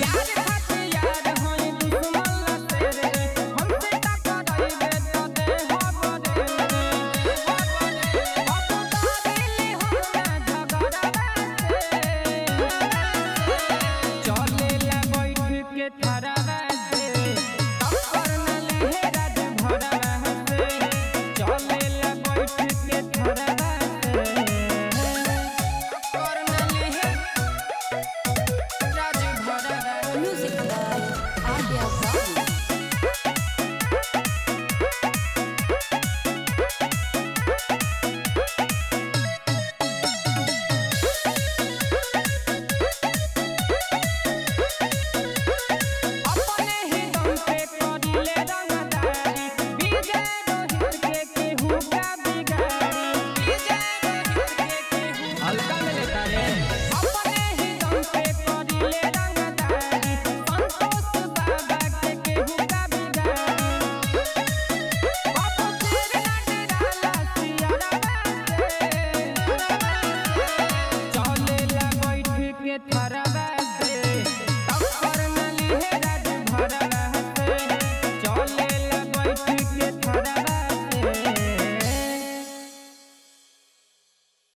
यार हथियार होई दुश्मन तेरे हमसे टकराइबे तो दे हो बरे अपदारिली हमरा झगड़ावा से चले ला बैठ के थरावा से टक्कर न लेहे राज भरावा से चले ला बैठ के थरावा से टक्कर न लेहे राज भरावा। Music by Arya Babu.